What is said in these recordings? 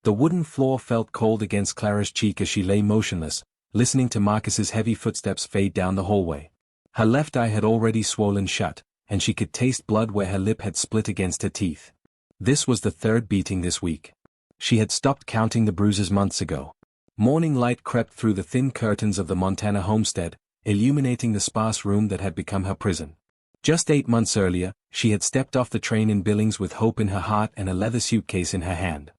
The wooden floor felt cold against Clara's cheek as she lay motionless, listening to Marcus's heavy footsteps fade down the hallway. Her left eye had already swollen shut, and she could taste blood where her lip had split against her teeth. This was the third beating this week. She had stopped counting the bruises months ago. Morning light crept through the thin curtains of the Montana homestead, illuminating the sparse room that had become her prison. Just 8 months earlier, she had stepped off the train in Billings with hope in her heart and a leather suitcase in her hand.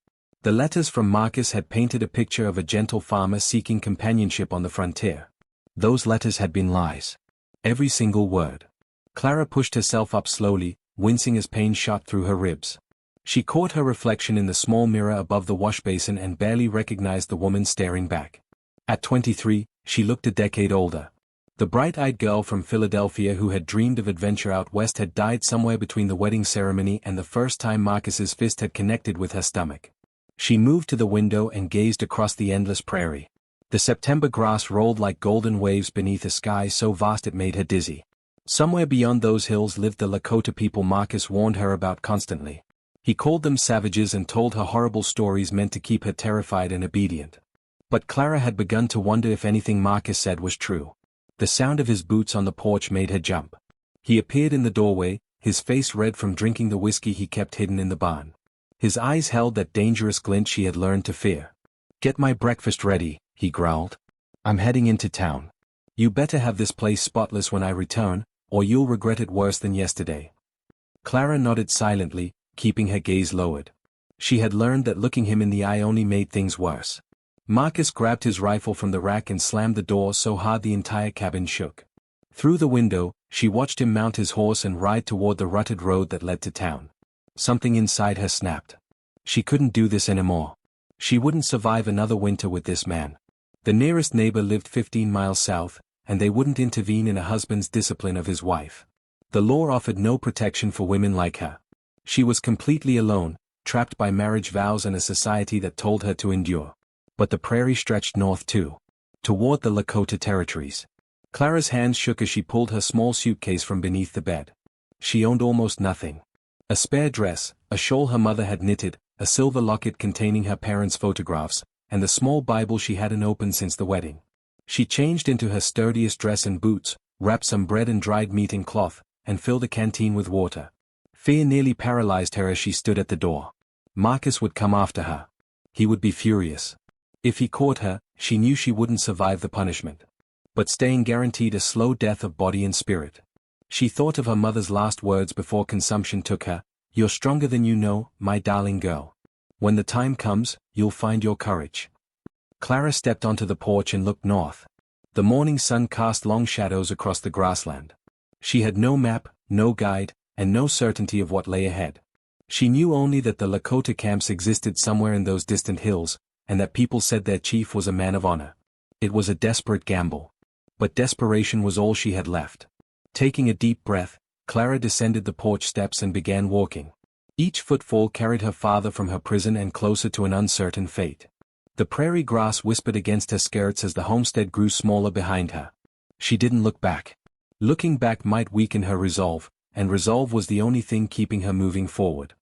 The letters from Marcus had painted a picture of a gentle farmer seeking companionship on the frontier. Those letters had been lies. Every single word. Clara pushed herself up slowly, wincing as pain shot through her ribs. She caught her reflection in the small mirror above the wash basin and barely recognized the woman staring back. At 23, she looked a decade older. The bright-eyed girl from Philadelphia who had dreamed of adventure out west had died somewhere between the wedding ceremony and the first time Marcus's fist had connected with her stomach. She moved to the window and gazed across the endless prairie. The September grass rolled like golden waves beneath a sky so vast it made her dizzy. Somewhere beyond those hills lived the Lakota people Marcus warned her about constantly. He called them savages and told her horrible stories meant to keep her terrified and obedient. But Clara had begun to wonder if anything Marcus said was true. The sound of his boots on the porch made her jump. He appeared in the doorway, his face red from drinking the whiskey he kept hidden in the barn. His eyes held that dangerous glint she had learned to fear. "Get my breakfast ready," he growled. "I'm heading into town. You better have this place spotless when I return, or you'll regret it worse than yesterday." Clara nodded silently, keeping her gaze lowered. She had learned that looking him in the eye only made things worse. Marcus grabbed his rifle from the rack and slammed the door so hard the entire cabin shook. Through the window, she watched him mount his horse and ride toward the rutted road that led to town. Something inside her snapped. She couldn't do this anymore. She wouldn't survive another winter with this man. The nearest neighbor lived 15 miles south, and they wouldn't intervene in a husband's discipline of his wife. The law offered no protection for women like her. She was completely alone, trapped by marriage vows and a society that told her to endure. But the prairie stretched north too. Toward the Lakota territories. Clara's hands shook as she pulled her small suitcase from beneath the bed. She owned almost nothing. A spare dress, a shawl her mother had knitted, a silver locket containing her parents' photographs, and the small Bible she hadn't opened since the wedding. She changed into her sturdiest dress and boots, wrapped some bread and dried meat in cloth, and filled a canteen with water. Fear nearly paralyzed her as she stood at the door. Marcus would come after her. He would be furious. If he caught her, she knew she wouldn't survive the punishment. But staying guaranteed a slow death of body and spirit. She thought of her mother's last words before consumption took her, "You're stronger than you know, my darling girl. When the time comes, you'll find your courage." Clara stepped onto the porch and looked north. The morning sun cast long shadows across the grassland. She had no map, no guide, and no certainty of what lay ahead. She knew only that the Lakota camps existed somewhere in those distant hills, and that people said their chief was a man of honor. It was a desperate gamble. But desperation was all she had left. Taking a deep breath, Clara descended the porch steps and began walking. Each footfall carried her farther from her prison and closer to an uncertain fate. The prairie grass whispered against her skirts as the homestead grew smaller behind her. She didn't look back. Looking back might weaken her resolve, and resolve was the only thing keeping her moving forward.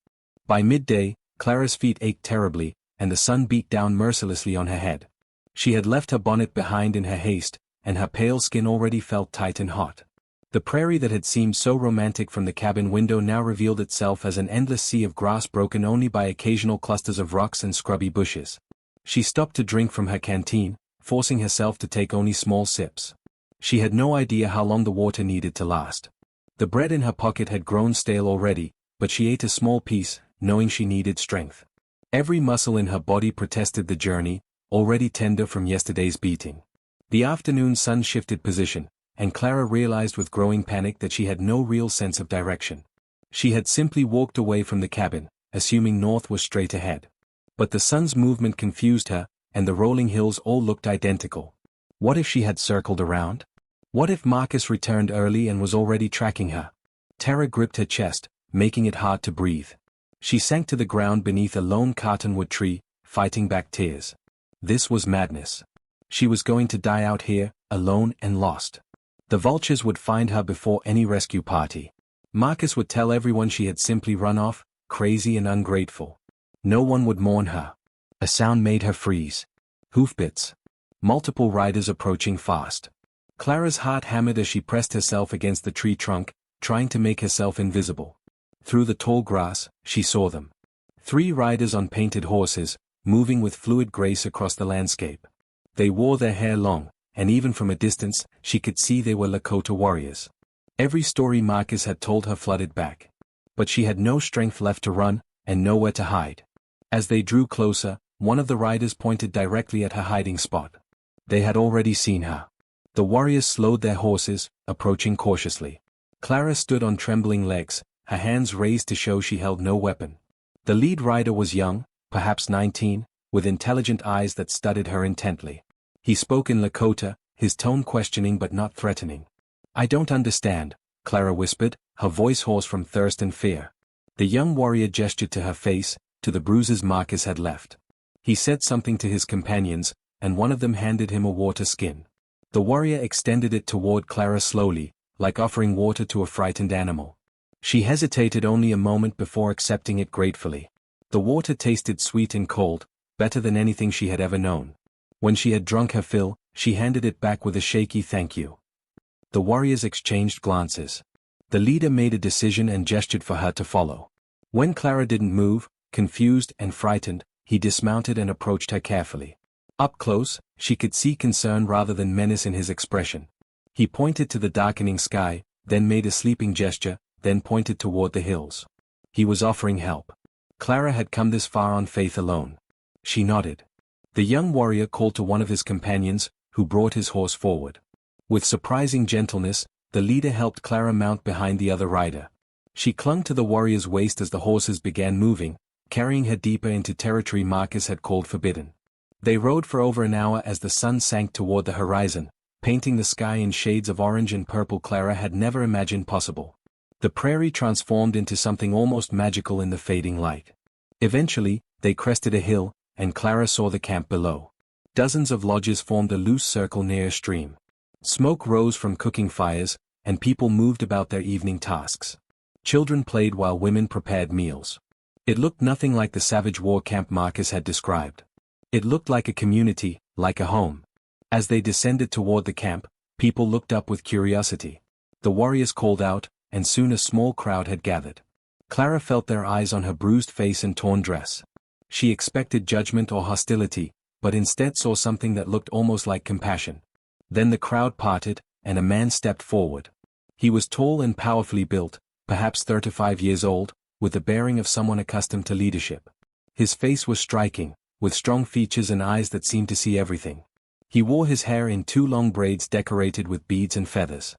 By midday, Clara's feet ached terribly, and the sun beat down mercilessly on her head. She had left her bonnet behind in her haste, and her pale skin already felt tight and hot. The prairie that had seemed so romantic from the cabin window now revealed itself as an endless sea of grass broken only by occasional clusters of rocks and scrubby bushes. She stopped to drink from her canteen, forcing herself to take only small sips. She had no idea how long the water needed to last. The bread in her pocket had grown stale already, but she ate a small piece, knowing she needed strength. Every muscle in her body protested the journey, already tender from yesterday's beating. The afternoon sun shifted position, and Clara realized with growing panic that she had no real sense of direction. She had simply walked away from the cabin, assuming north was straight ahead. But the sun's movement confused her, and the rolling hills all looked identical. What if she had circled around? What if Marcus returned early and was already tracking her? Terror gripped her chest, making it hard to breathe. She sank to the ground beneath a lone cottonwood tree, fighting back tears. This was madness. She was going to die out here, alone and lost. The vultures would find her before any rescue party. Marcus would tell everyone she had simply run off, crazy and ungrateful. No one would mourn her. A sound made her freeze. Hoofbeats. Multiple riders approaching fast. Clara's heart hammered as she pressed herself against the tree trunk, trying to make herself invisible. Through the tall grass, she saw them. 3 riders on painted horses, moving with fluid grace across the landscape. They wore their hair long, and even from a distance, she could see they were Lakota warriors. Every story Marcus had told her flooded back. But she had no strength left to run, and nowhere to hide. As they drew closer, one of the riders pointed directly at her hiding spot. They had already seen her. The warriors slowed their horses, approaching cautiously. Clara stood on trembling legs, her hands raised to show she held no weapon. The lead rider was young, perhaps 19, with intelligent eyes that studied her intently. He spoke in Lakota, his tone questioning but not threatening. "I don't understand," Clara whispered, her voice hoarse from thirst and fear. The young warrior gestured to her face, to the bruises Marcus had left. He said something to his companions, and one of them handed him a water skin. The warrior extended it toward Clara slowly, like offering water to a frightened animal. She hesitated only a moment before accepting it gratefully. The water tasted sweet and cold, better than anything she had ever known. When she had drunk her fill, she handed it back with a shaky thank you. The warriors exchanged glances. The leader made a decision and gestured for her to follow. When Clara didn't move, confused and frightened, he dismounted and approached her carefully. Up close, she could see concern rather than menace in his expression. He pointed to the darkening sky, then made a sleeping gesture, then pointed toward the hills. He was offering help. Clara had come this far on faith alone. She nodded. The young warrior called to one of his companions, who brought his horse forward. With surprising gentleness, the leader helped Clara mount behind the other rider. She clung to the warrior's waist as the horses began moving, carrying her deeper into territory Marcus had called forbidden. They rode for over an hour as the sun sank toward the horizon, painting the sky in shades of orange and purple Clara had never imagined possible. The prairie transformed into something almost magical in the fading light. Eventually, they crested a hill, and Clara saw the camp below. Dozens of lodges formed a loose circle near a stream. Smoke rose from cooking fires, and people moved about their evening tasks. Children played while women prepared meals. It looked nothing like the savage war camp Marcus had described. It looked like a community, like a home. As they descended toward the camp, people looked up with curiosity. The warriors called out, and soon a small crowd had gathered. Clara felt their eyes on her bruised face and torn dress. She expected judgment or hostility, but instead saw something that looked almost like compassion. Then the crowd parted, and a man stepped forward. He was tall and powerfully built, perhaps 35 years old, with the bearing of someone accustomed to leadership. His face was striking, with strong features and eyes that seemed to see everything. He wore his hair in 2 long braids decorated with beads and feathers.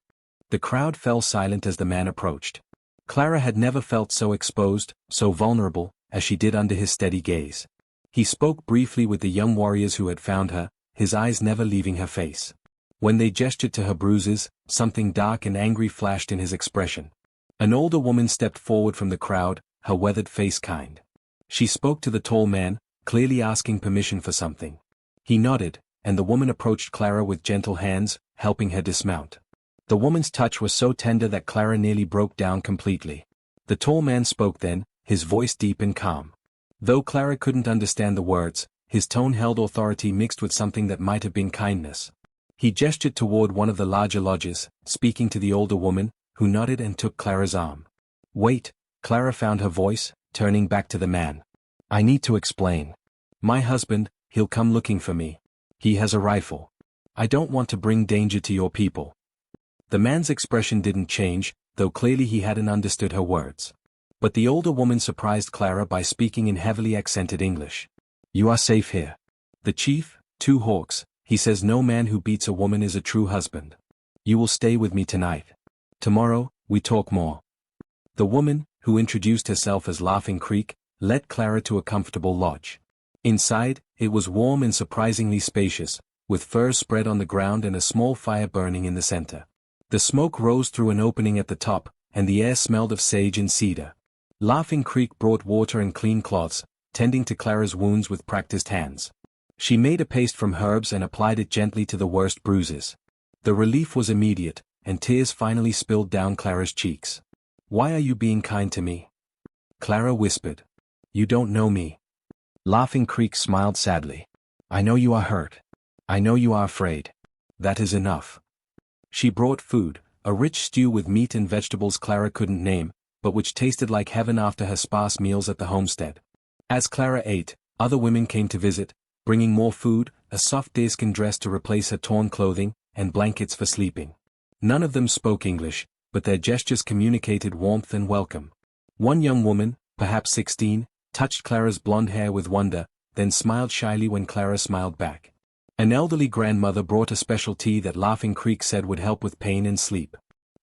The crowd fell silent as the man approached. Clara had never felt so exposed, so vulnerable, as she did under his steady gaze. He spoke briefly with the young warriors who had found her, his eyes never leaving her face. When they gestured to her bruises, something dark and angry flashed in his expression. An older woman stepped forward from the crowd, her weathered face kind. She spoke to the tall man, clearly asking permission for something. He nodded, and the woman approached Clara with gentle hands, helping her dismount. The woman's touch was so tender that Clara nearly broke down completely. The tall man spoke then, his voice deep and calm. Though Clara couldn't understand the words, his tone held authority mixed with something that might have been kindness. He gestured toward one of the larger lodges, speaking to the older woman, who nodded and took Clara's arm. "Wait," Clara found her voice, turning back to the man. "I need to explain. My husband, he'll come looking for me. He has a rifle. I don't want to bring danger to your people." The man's expression didn't change, though clearly he hadn't understood her words. But the older woman surprised Clara by speaking in heavily accented English. "You are safe here. The chief, 2 Hawks, he says no man who beats a woman is a true husband. You will stay with me tonight. Tomorrow, we talk more." The woman, who introduced herself as Laughing Creek, led Clara to a comfortable lodge. Inside, it was warm and surprisingly spacious, with furs spread on the ground and a small fire burning in the center. The smoke rose through an opening at the top, and the air smelled of sage and cedar. Laughing Creek brought water and clean cloths, tending to Clara's wounds with practiced hands. She made a paste from herbs and applied it gently to the worst bruises. The relief was immediate, and tears finally spilled down Clara's cheeks. "Why are you being kind to me?" Clara whispered. "You don't know me. Laughing Creek smiled sadly. I know you are hurt. I know you are afraid. That is enough. She brought food, a rich stew with meat and vegetables Clara couldn't name, but which tasted like heaven after her sparse meals at the homestead. As Clara ate, other women came to visit, bringing more food, a soft deerskin dress to replace her torn clothing, and blankets for sleeping. None of them spoke English, but their gestures communicated warmth and welcome. One young woman, perhaps 16, touched Clara's blonde hair with wonder, then smiled shyly when Clara smiled back. An elderly grandmother brought a special tea that Laughing Creek said would help with pain and sleep.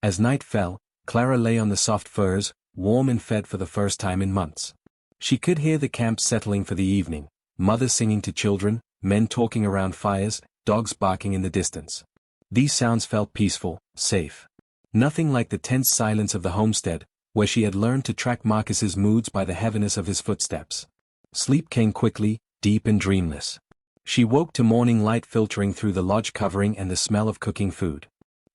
As night fell, Clara lay on the soft furs, warm and fed for the first time in months. She could hear the camp settling for the evening, mothers singing to children, men talking around fires, dogs barking in the distance. These sounds felt peaceful, safe. Nothing like the tense silence of the homestead, where she had learned to track Marcus's moods by the heaviness of his footsteps. Sleep came quickly, deep and dreamless. She woke to morning light filtering through the lodge covering and the smell of cooking food.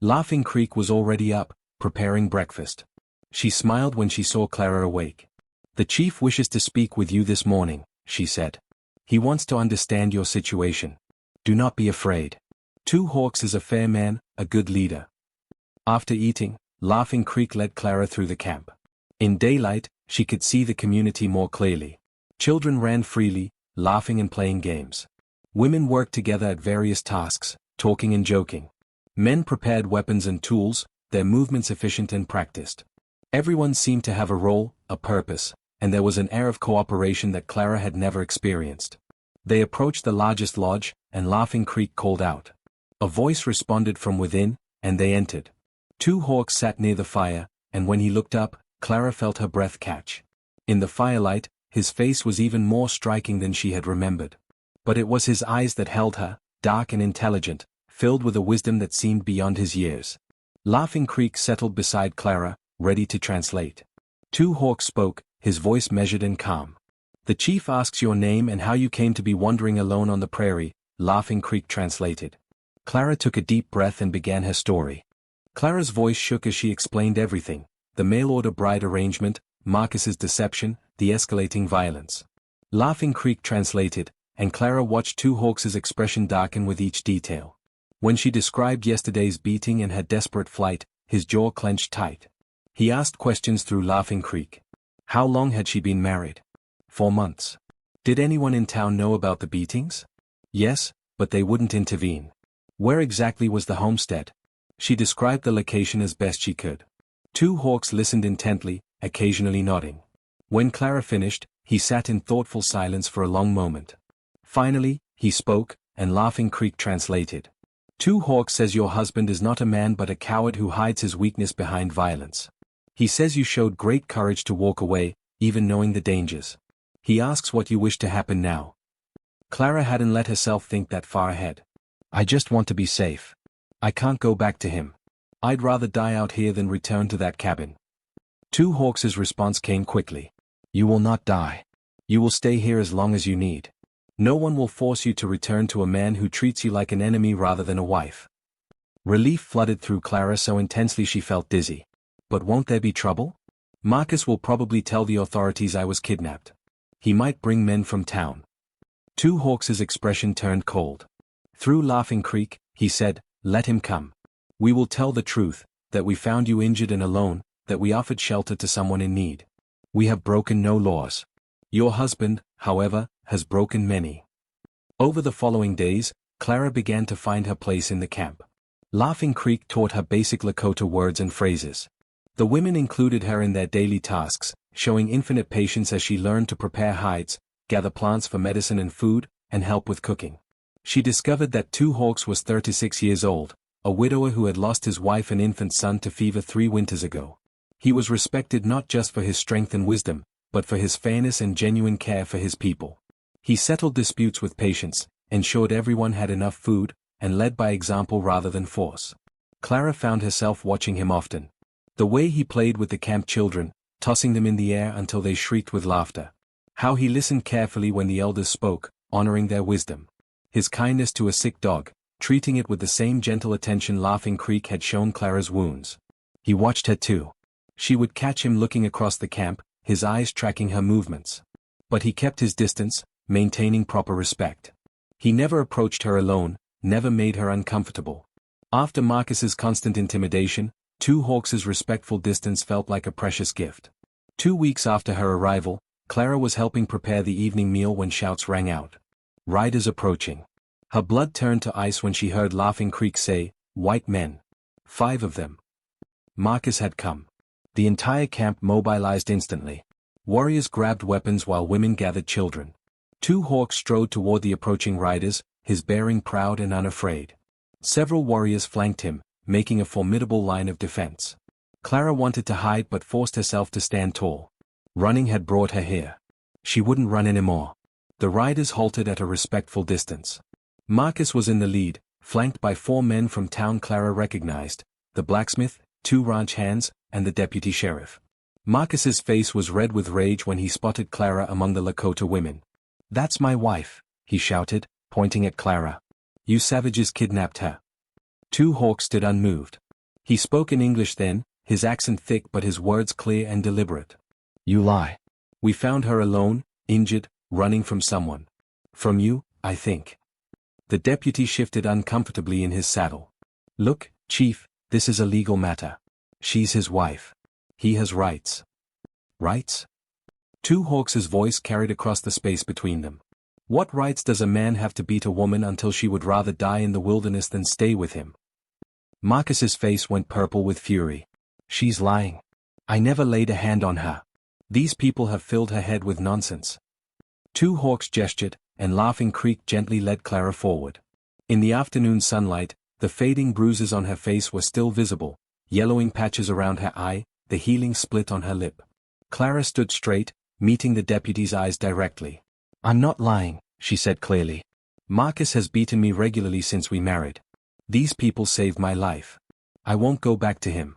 Laughing Creek was already up, preparing breakfast. She smiled when she saw Clara awake. The chief wishes to speak with you this morning, she said. He wants to understand your situation. Do not be afraid. Two Hawks is a fair man, a good leader. After eating, Laughing Creek led Clara through the camp. In daylight, she could see the community more clearly. Children ran freely, laughing and playing games. Women worked together at various tasks, talking and joking. Men prepared weapons and tools, their movements efficient and practiced. Everyone seemed to have a role, a purpose, and there was an air of cooperation that Clara had never experienced. They approached the largest lodge, and Laughing Creek called out. A voice responded from within, and they entered. Two Hawks sat near the fire, and when he looked up, Clara felt her breath catch. In the firelight, his face was even more striking than she had remembered. But it was his eyes that held her, dark and intelligent, filled with a wisdom that seemed beyond his years. Laughing Creek settled beside Clara, ready to translate. Two Hawks spoke, his voice measured and calm. The chief asks your name and how you came to be wandering alone on the prairie, Laughing Creek translated. Clara took a deep breath and began her story. Clara's voice shook as she explained everything, the mail-order bride arrangement, Marcus's deception, the escalating violence. Laughing Creek translated, and Clara watched Two Hawks' expression darken with each detail. When she described yesterday's beating and her desperate flight, his jaw clenched tight. He asked questions through Laughing Creek. How long had she been married? 4 months. Did anyone in town know about the beatings? Yes, but they wouldn't intervene. Where exactly was the homestead? She described the location as best she could. Two Hawks listened intently, occasionally nodding. When Clara finished, he sat in thoughtful silence for a long moment. Finally, he spoke, and Laughing Creek translated. Two Hawks says your husband is not a man but a coward who hides his weakness behind violence. He says you showed great courage to walk away, even knowing the dangers. He asks what you wish to happen now. Clara hadn't let herself think that far ahead. I just want to be safe. I can't go back to him. I'd rather die out here than return to that cabin. Two Hawks' response came quickly. You will not die. You will stay here as long as you need. No one will force you to return to a man who treats you like an enemy rather than a wife. Relief flooded through Clara so intensely she felt dizzy. But won't there be trouble? Marcus will probably tell the authorities I was kidnapped. He might bring men from town. Two Hawks' expression turned cold. Through Laughing Creek, he said, let him come. We will tell the truth, that we found you injured and alone, that we offered shelter to someone in need. We have broken no laws. Your husband, however, has broken many. Over the following days, Clara began to find her place in the camp. Laughing Creek taught her basic Lakota words and phrases. The women included her in their daily tasks, showing infinite patience as she learned to prepare hides, gather plants for medicine and food, and help with cooking. She discovered that Two Hawks was 36 years old, a widower who had lost his wife and infant son to fever 3 winters ago. He was respected not just for his strength and wisdom, but for his fairness and genuine care for his people. He settled disputes with patience, ensured everyone had enough food, and led by example rather than force. Clara found herself watching him often. The way he played with the camp children, tossing them in the air until they shrieked with laughter. How he listened carefully when the elders spoke, honoring their wisdom. His kindness to a sick dog, treating it with the same gentle attention Laughing Creek had shown Clara's wounds. He watched her too. She would catch him looking across the camp, his eyes tracking her movements. But he kept his distance, maintaining proper respect. He never approached her alone, never made her uncomfortable. After Marcus's constant intimidation, Two Hawks' respectful distance felt like a precious gift. 2 weeks after her arrival, Clara was helping prepare the evening meal when shouts rang out. Riders approaching. Her blood turned to ice when she heard Laughing Creek say, "White men. 5 of them." Marcus had come. The entire camp mobilized instantly. Warriors grabbed weapons while women gathered children. Two Hawks strode toward the approaching riders, his bearing proud and unafraid. Several warriors flanked him, making a formidable line of defense. Clara wanted to hide but forced herself to stand tall. Running had brought her here. She wouldn't run anymore. The riders halted at a respectful distance. Marcus was in the lead, flanked by 4 men from town Clara recognized, the blacksmith, 2 ranch hands, and the deputy sheriff. Marcus's face was red with rage when he spotted Clara among the Lakota women. "That's my wife," he shouted, pointing at Clara. "You savages kidnapped her." Two Hawks stood unmoved. He spoke in English then, his accent thick but his words clear and deliberate. "You lie. We found her alone, injured, running from someone. From you, I think." The deputy shifted uncomfortably in his saddle. "Look, Chief, this is a legal matter. She's his wife. He has rights." "Rights?" Two Hawks' voice carried across the space between them. "What rights does a man have to beat a woman until she would rather die in the wilderness than stay with him?" Marcus's face went purple with fury. "She's lying. I never laid a hand on her. These people have filled her head with nonsense." Two Hawks gestured, and Laughing Creek gently led Clara forward. In the afternoon sunlight, the fading bruises on her face were still visible, yellowing patches around her eye, the healing split on her lip. Clara stood straight, meeting the deputy's eyes directly. "I'm not lying," she said clearly. "Marcus has beaten me regularly since we married. These people saved my life. I won't go back to him."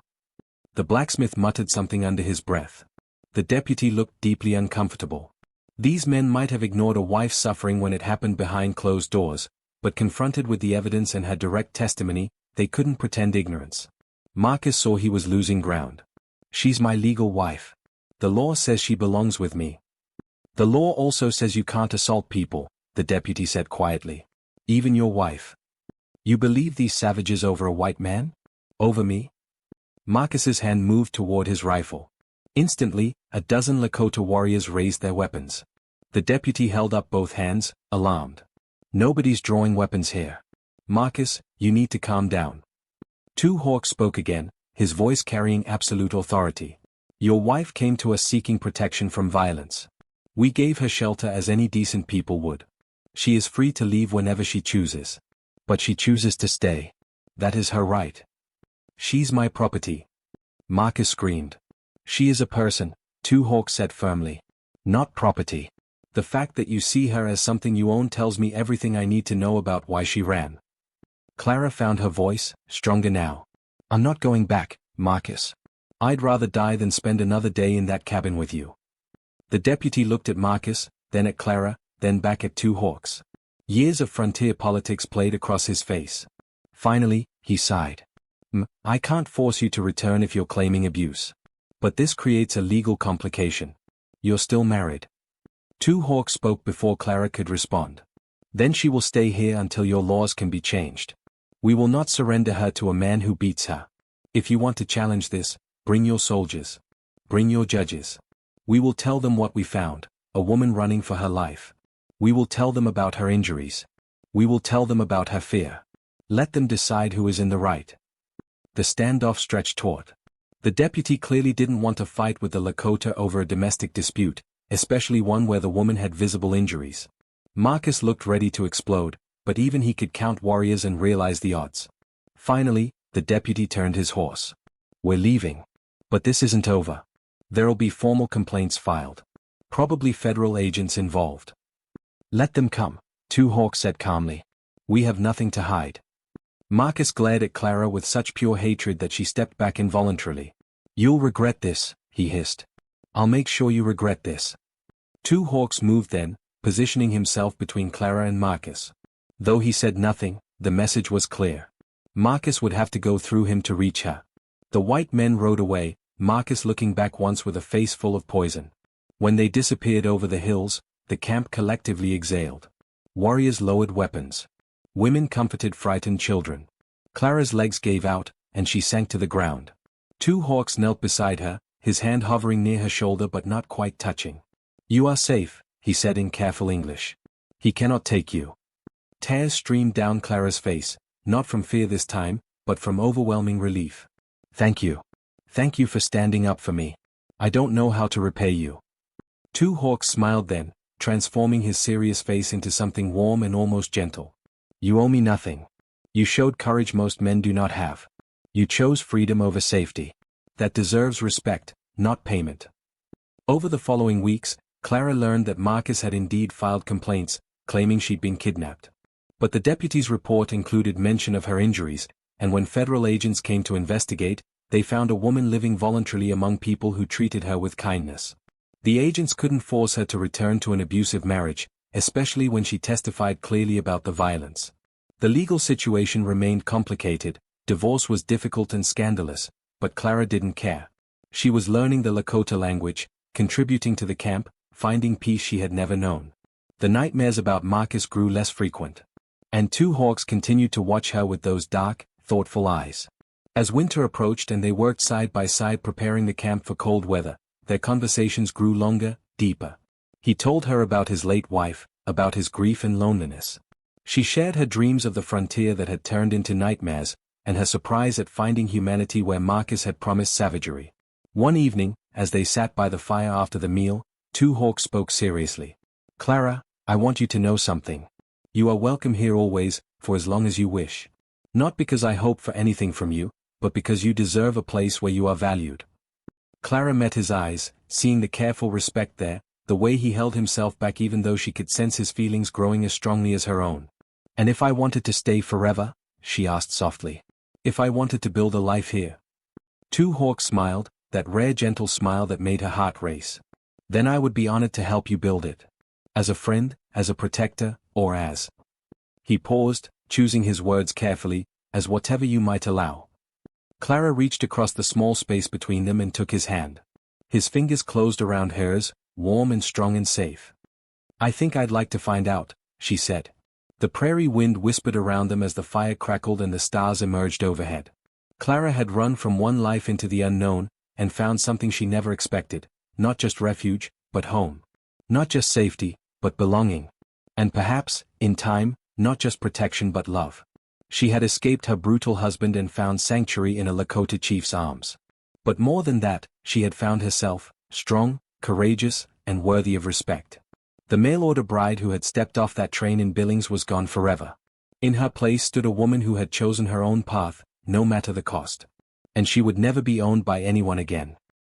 The blacksmith muttered something under his breath. The deputy looked deeply uncomfortable. These men might have ignored a wife's suffering when it happened behind closed doors, but confronted with the evidence and her direct testimony, they couldn't pretend ignorance. Marcus saw he was losing ground. "She's my legal wife. The law says she belongs with me." "The law also says you can't assault people," the deputy said quietly. "Even your wife." "You believe these savages over a white man? Over me?" Marcus's hand moved toward his rifle. Instantly, a dozen Lakota warriors raised their weapons. The deputy held up both hands, alarmed. "Nobody's drawing weapons here. Marcus, you need to calm down." Two Hawks spoke again, his voice carrying absolute authority. "Your wife came to us seeking protection from violence. We gave her shelter as any decent people would. She is free to leave whenever she chooses. But she chooses to stay. That is her right." "She's my property." Marcus screamed. "She is a person," Two Hawks said firmly. "Not property. The fact that you see her as something you own tells me everything I need to know about why she ran." Clara found her voice, stronger now. "I'm not going back, Marcus. I'd rather die than spend another day in that cabin with you." The deputy looked at Marcus, then at Clara, then back at Two Hawks. Years of frontier politics played across his face. Finally, he sighed. "I can't force you to return if you're claiming abuse. But this creates a legal complication. You're still married." Two Hawks spoke before Clara could respond. "Then she will stay here until your laws can be changed. We will not surrender her to a man who beats her. If you want to challenge this, bring your soldiers. Bring your judges. We will tell them what we found, a woman running for her life. We will tell them about her injuries. We will tell them about her fear. Let them decide who is in the right." The standoff stretched taut. The deputy clearly didn't want to fight with the Lakota over a domestic dispute, especially one where the woman had visible injuries. Marcus looked ready to explode, but even he could count warriors and realize the odds. Finally, the deputy turned his horse. "We're leaving. But this isn't over. There'll be formal complaints filed. Probably federal agents involved." "Let them come," Two Hawks said calmly. "We have nothing to hide." Marcus glared at Clara with such pure hatred that she stepped back involuntarily. "You'll regret this," he hissed. "I'll make sure you regret this." Two Hawks moved then, positioning himself between Clara and Marcus. Though he said nothing, the message was clear. Marcus would have to go through him to reach her. The white men rode away, Marcus looking back once with a face full of poison. When they disappeared over the hills, the camp collectively exhaled. Warriors lowered weapons. Women comforted frightened children. Clara's legs gave out, and she sank to the ground. Two hawks knelt beside her, his hand hovering near her shoulder but not quite touching. "You are safe," he said in careful English. "He cannot take you." Tears streamed down Clara's face, not from fear this time, but from overwhelming relief. "Thank you. Thank you for standing up for me. I don't know how to repay you." Two hawks smiled then, transforming his serious face into something warm and almost gentle. "You owe me nothing. You showed courage most men do not have. You chose freedom over safety. That deserves respect, not payment." Over the following weeks, Clara learned that Marcus had indeed filed complaints, claiming she'd been kidnapped. But the deputy's report included mention of her injuries, and when federal agents came to investigate, they found a woman living voluntarily among people who treated her with kindness. The agents couldn't force her to return to an abusive marriage, especially when she testified clearly about the violence. The legal situation remained complicated, divorce was difficult and scandalous, but Clara didn't care. She was learning the Lakota language, contributing to the camp, finding peace she had never known. The nightmares about Marcus grew less frequent. And two hawks continued to watch her with those dark, thoughtful eyes. As winter approached and they worked side by side preparing the camp for cold weather, their conversations grew longer, deeper. He told her about his late wife, about his grief and loneliness. She shared her dreams of the frontier that had turned into nightmares, and her surprise at finding humanity where Marcus had promised savagery. One evening, as they sat by the fire after the meal, two hawks spoke seriously. "Clara, I want you to know something. You are welcome here always, for as long as you wish. Not because I hope for anything from you, but because you deserve a place where you are valued." Clara met his eyes, seeing the careful respect there, the way he held himself back even though she could sense his feelings growing as strongly as her own. "And if I wanted to stay forever?" she asked softly. "If I wanted to build a life here?" Two hawks smiled, that rare gentle smile that made her heart race. "Then I would be honored to help you build it. As a friend, as a protector, or as—" He paused, choosing his words carefully, "as whatever you might allow." Clara reached across the small space between them and took his hand. His fingers closed around hers, warm and strong and safe. "I think I'd like to find out," she said. The prairie wind whispered around them as the fire crackled and the stars emerged overhead. Clara had run from one life into the unknown, and found something she never expected, not just refuge, but home. Not just safety, but belonging. And perhaps, in time, not just protection but love. She had escaped her brutal husband and found sanctuary in a Lakota chief's arms. But more than that, she had found herself, strong, courageous, and worthy of respect. The mail-order bride who had stepped off that train in Billings was gone forever. In her place stood a woman who had chosen her own path, no matter the cost. And she would never be owned by anyone again.